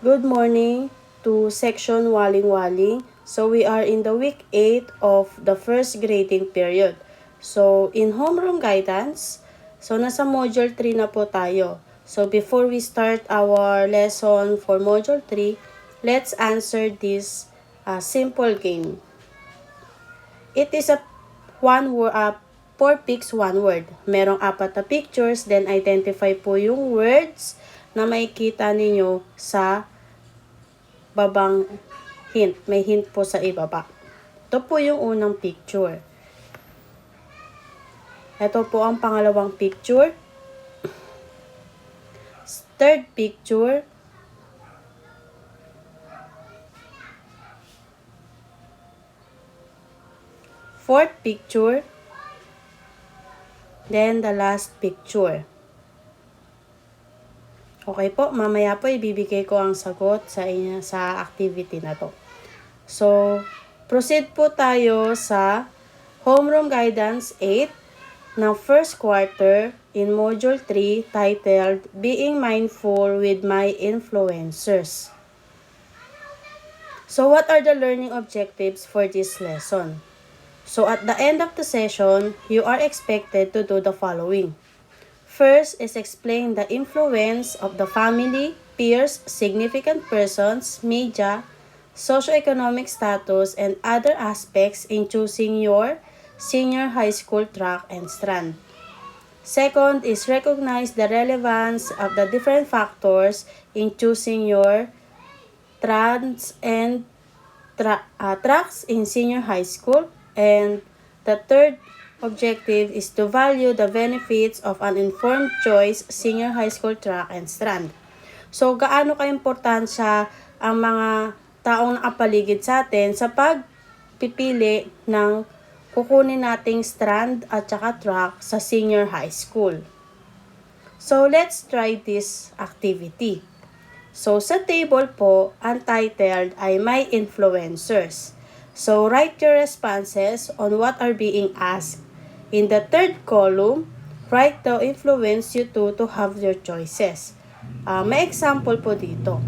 Good morning to section Waling-Waling. So we are in the week 8 of the first grading period. So in Homeroom Guidance, so nasa module 3 na po tayo. So before we start our lesson for module 3, let's answer this simple game. It is a 4 picks, 1 word. Merong 4 na pictures, then identify po yung words na makikita ninyo sa babang hint. May hint po sa ibaba. Ito po yung unang picture. Ito po ang pangalawang picture. Third picture. Fourth picture. Then the last picture. Okay po, mamaya po ibibigay ko ang sagot sa inyo sa activity na to. So, proceed po tayo sa Homeroom Guidance 8 ng first quarter in Module 3 titled Being Mindful with My Influencers. So, what are the learning objectives for this lesson? So, at the end of the session, you are expected to do the following. First is explain the influence of the family, peers, significant persons, media, socioeconomic status, and other aspects in choosing your senior high school track and strand. Second is recognize the relevance of the different factors in choosing your tracks in senior high school. And the third objective is to value the benefits of an informed choice senior high school track and strand. So, gaano ka-importansya ang mga taong nakapaligid sa atin sa pagpipili ng kukunin nating strand at saka track sa senior high school. So, let's try this activity. So, sa table po, ang titled ay My Influencers. So, write your responses on what are being asked. In the third column, write the influence you to have your choices. May example po dito.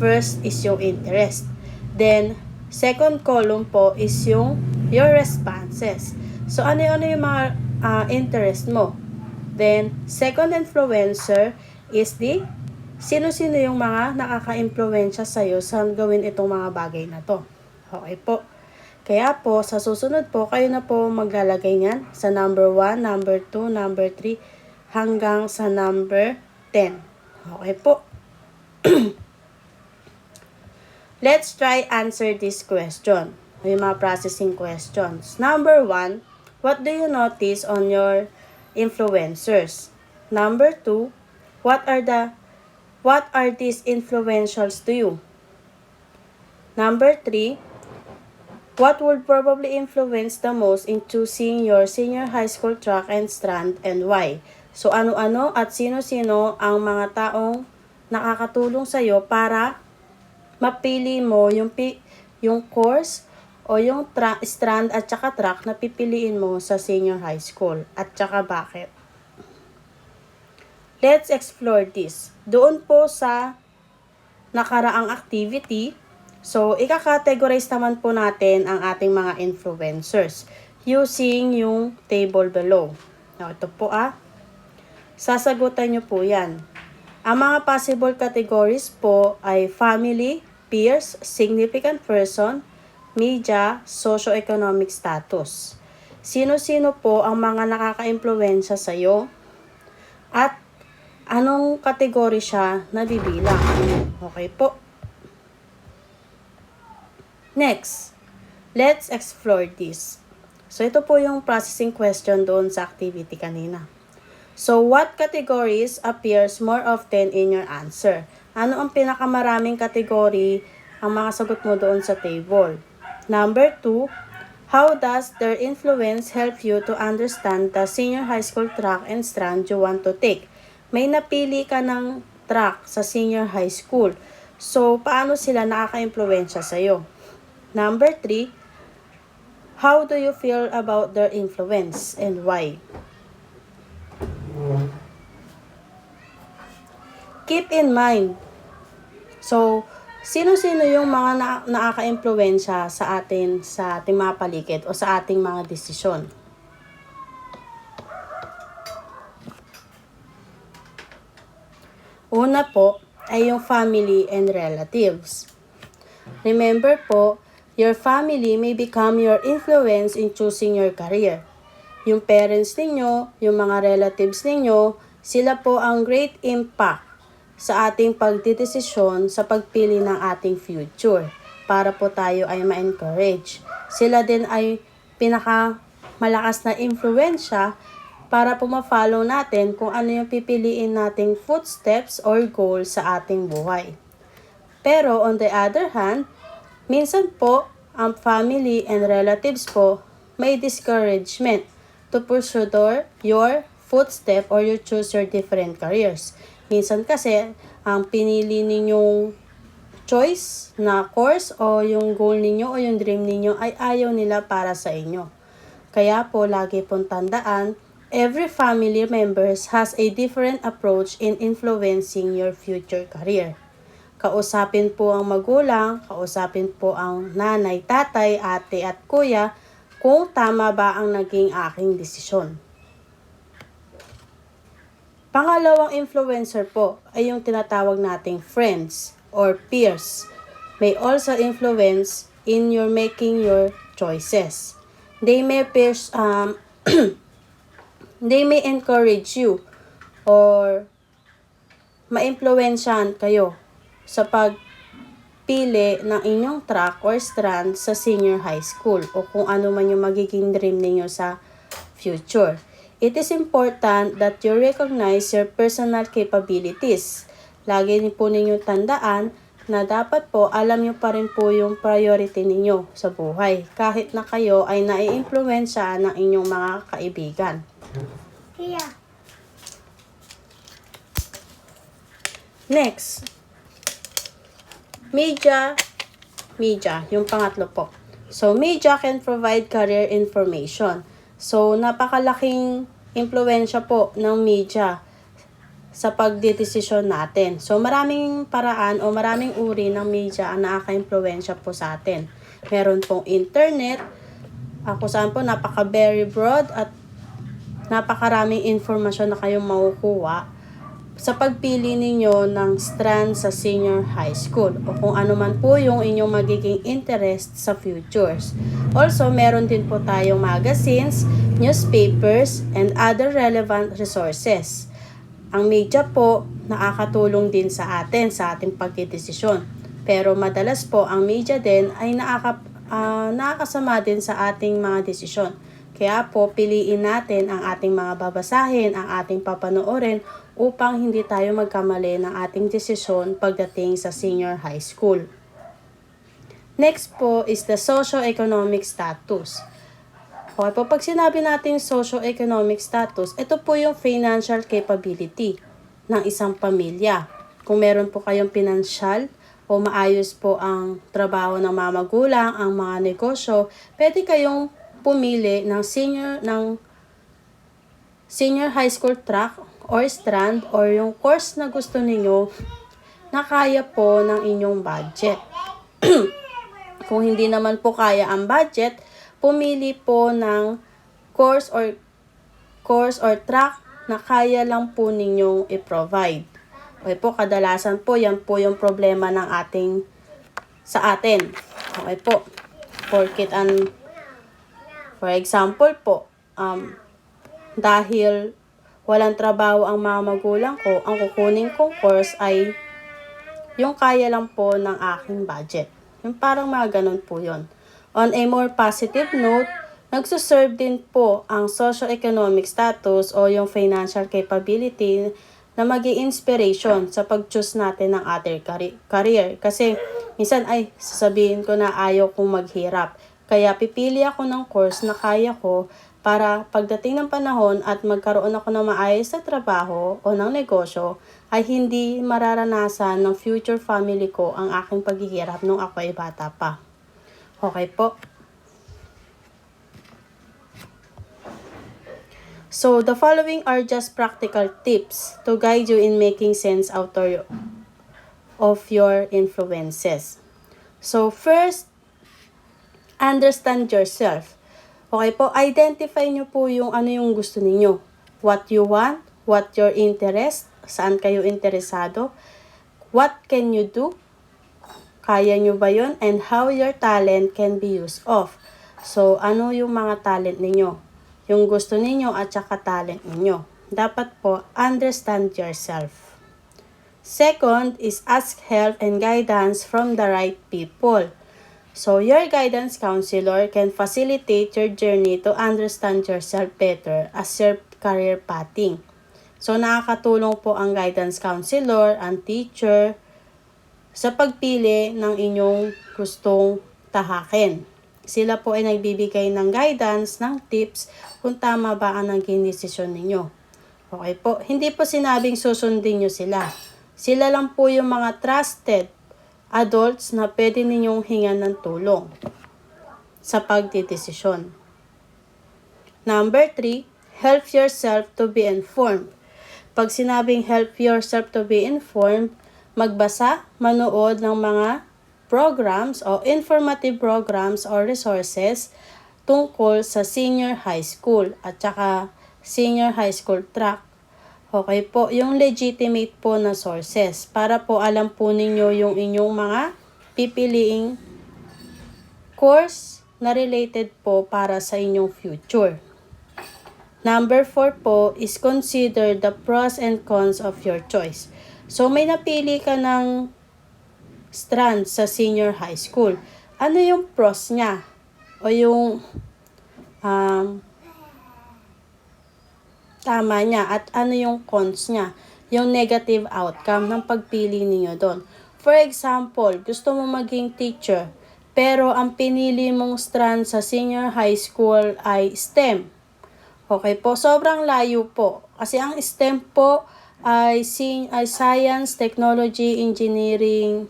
First is yung interest. Then, second column po is yung your responses. So, ano yung mga interest mo? Then, second influencer is the sino-sino yung mga nakaka-impluensya sa'yo sa gawin itong mga bagay na to. Okay po. Kaya po, sa susunod po, kayo na po maglalagay niyan sa number 1, number 2, number 3, hanggang sa number 10. Okay po. Let's try answer this question. Yung mga processing questions. Number 1, what do you notice on your influencers? Number 2, what are these influentials to you? Number 3, what would probably influence the most in choosing your senior high school track and strand and why? So, ano-ano at sino-sino ang mga taong nakakatulong sa'yo para mapili mo yung course o yung strand at saka track na pipiliin mo sa senior high school at saka bakit? Let's explore this. Doon po sa nakaraang activity, so, ika-categorize naman po natin ang ating mga influencers using yung table below. Now, ito po sasagutan nyo po yan. Ang mga possible categories po ay family, peers, significant person, media, socioeconomic status. Sino-sino po ang mga nakaka-impluwensya sa'yo at anong kategory siya nabibilang. Okay po. Next, let's explore this. So, ito po yung processing question doon sa activity kanina. So, what categories appears more often in your answer? Ano ang pinakamaraming category ang mga sagot mo doon sa table? Number 2, how does their influence help you to understand the senior high school track and strand you want to take? May napili ka ng track sa senior high school. So, paano sila nakaka-impluwensya sa'yo? Number 3, how do you feel about their influence and why? Keep in mind, So, sino-sino yung mga nakaka-impluwensya sa ating mga paligid o sa ating mga desisyon? Una po ay yung family and relatives. Remember po, your family may become your influence in choosing your career. Yung parents ninyo, yung mga relatives ninyo, sila po ang great impact sa ating pagdidesisyon sa pagpili ng ating future para po tayo ay ma-encourage. Sila din ay malakas na influensya para po ma-follow natin kung ano yung pipiliin nating footsteps or goal sa ating buhay. Pero on the other hand, minsan po, ang family and relatives po may discouragement to pursue your footstep or you choose your different careers. Minsan kasi, ang pinili ninyong choice na course o yung goal ninyo o yung dream ninyo ay ayaw nila para sa inyo. Kaya po, lagi pong tandaan, every family members has a different approach in influencing your future career. Kausapin po ang magulang, kausapin po ang nanay, tatay, ate at kuya kung tama ba ang naging aking desisyon. Pangalawang influencer po ay yung tinatawag nating friends or peers. May also influence in your making your choices. They may they may encourage you or ma-influensyahan kayo sa pagpili ng inyong track or strand sa senior high school o kung ano man yung magiging dream ninyo sa future. It is important that you recognize your personal capabilities. Lagi po ninyong tandaan na dapat po alam nyo pa rin po yung priority ninyo sa buhay kahit na kayo ay nai-impluwensya ng inyong mga kaibigan. Next, media, yung pangatlo po. So, media can provide career information. So, napakalaking impluwensya po ng media sa pagdedesisyon natin. So, maraming paraan o maraming uri ng media ang nakaka-impluwensya po sa atin. Meron pong internet, kung saan po napaka-very broad at napakaraming informasyon na kayong makukuha sa pagpili ninyo ng strand sa senior high school o kung ano man po yung inyong magiging interest sa futures. Also, meron din po tayong magazines, newspapers, and other relevant resources. Ang media po nakakatulong din sa ating pagdedesisyon. Pero madalas po ang media din ay nakakasama din sa ating mga desisyon. Kaya po piliin natin ang ating mga babasahin, ang ating papanoorin upang hindi tayo magkamali ng ating desisyon pagdating sa senior high school. Next po is the socio-economic status. Okay po, pag sinabi natin socio-economic status, ito po yung financial capability ng isang pamilya. Kung meron po kayong pinansyal o maayos po ang trabaho ng mga magulang, ang mga negosyo, pwede kayong pumili ng senior high school track or strand or yung course na gusto ninyo na kaya po ng inyong budget. Kung hindi naman po kaya ang budget, pumili po ng course or track na kaya lang po ninyong i-provide. Okay po, kadalasan po yan po yung problema ng sa atin. Okay po. For example po, dahil walang trabaho ang mga magulang ko, ang kukunin kong course ay yung kaya lang po ng aking budget. Yung parang mga ganun po yun. On a more positive note, nagsuserve din po ang socio-economic status o yung financial capability na maging inspiration sa pag-choose natin ng ating career. Kasi minsan ay sasabihin ko na ayaw kong maghirap. Kaya pipili ako ng course na kaya ko para pagdating ng panahon at magkaroon ako ng maayos na trabaho o ng negosyo ay hindi mararanasan ng future family ko ang aking paghihirap nung ako ay bata pa. Okay po? So, the following are just practical tips to guide you in making sense out of your influences. So first, understand yourself. Okay po, identify nyo po yung ano yung gusto ninyo. What you want, what your interest, saan kayo interesado, what can you do, kaya nyo ba yun, and how your talent can be used of. So, ano yung mga talent ninyo? Yung gusto ninyo at saka talent ninyo. Dapat po, understand yourself. Second is ask help and guidance from the right people. So, your guidance counselor can facilitate your journey to understand yourself better as your career pathing. So, nakakatulong po ang guidance counselor, ang teacher, sa pagpili ng inyong gustong tahakin. Sila po ay nagbibigay ng guidance, ng tips, kung tama ba ang naging desisyon ninyo. Okay po, hindi po sinabing susundin nyo sila. Sila lang po yung mga trusted adults na pwede ninyong hingan ng tulong sa pagdidesisyon. Number 3, help yourself to be informed. Pag sinabing help yourself to be informed, magbasa, manood ng mga programs o informative programs or resources tungkol sa senior high school at saka senior high school track. Okay po, yung legitimate po na sources para po alam po ninyo yung inyong mga pipiliing course na related po para sa inyong future. Number 4 po is consider the pros and cons of your choice. So may napili ka ng strand sa senior high school. Ano yung pros niya? O yung tama niya? At ano yung cons niya? Yung negative outcome ng pagpili niyo doon. For example, gusto mo maging teacher, pero ang pinili mong strand sa senior high school ay STEM. Okay po, sobrang layo po. Kasi ang STEM po ay science, technology, engineering,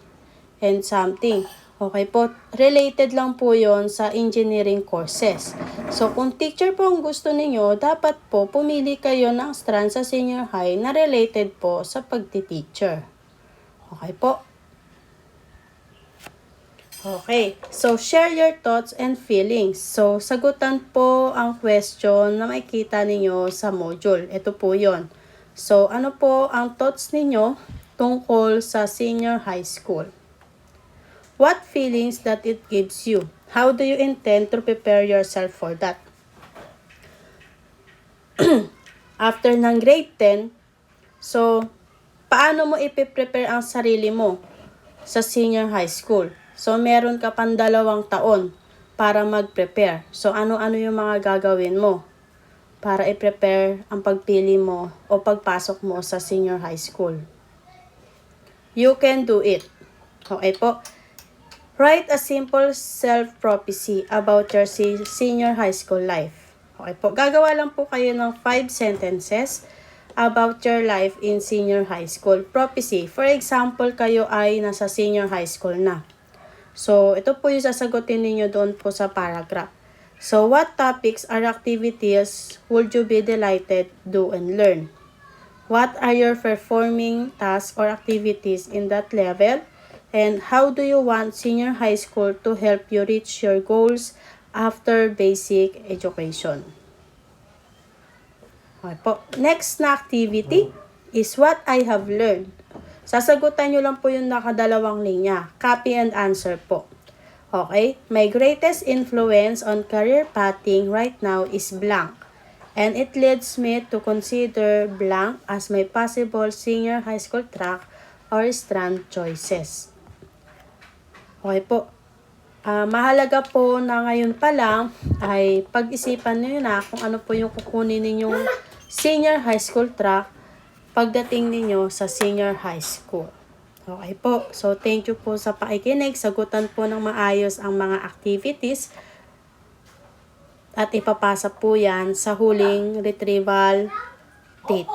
and something. Okay po, related lang po yon sa engineering courses. So, kung teacher po ang gusto ninyo, dapat po pumili kayo ng strand sa senior high na related po sa pagti-teacher. Okay po? Okay, so share your thoughts and feelings. So, sagutan po ang question na makikita ninyo sa module. Ito po yon. So, ano po ang thoughts ninyo tungkol sa senior high school? What feelings that it gives you? How do you intend to prepare yourself for that? After ng grade 10, so, paano mo ipiprepare ang sarili mo sa senior high school? So, meron ka pang 2 taon para mag-prepare. So, ano-ano yung mga gagawin mo para i-prepare ang pagpili mo o pagpasok mo sa senior high school? You can do it. Okay po? Write a simple self-prophecy about your senior high school life. Okay po, gagawa lang po kayo ng 5 sentences about your life in senior high school. Prophecy, for example, kayo ay nasa senior high school na. So, ito po yung sasagutin ninyo doon po sa paragraph. So, what topics or activities would you be delighted do and learn? What are your performing tasks or activities in that level? And how do you want senior high school to help you reach your goals after basic education? Okay po. Next na activity is what I have learned. Sasagutan nyo lang po yung nakadalawang linya. Copy and answer po. Okay? My greatest influence on career pathing right now is blank. And it leads me to consider blank as my possible senior high school track or strand choices. Okay po. Mahalaga po na ngayon pa lang ay pag-isipan niyo na kung ano po yung kukunin ninyong senior high school track pagdating ninyo sa senior high school. Okay po. So, thank you po sa pakikinig. Sagutan po ng maayos ang mga activities at ipapasa po yan sa huling retrieval date.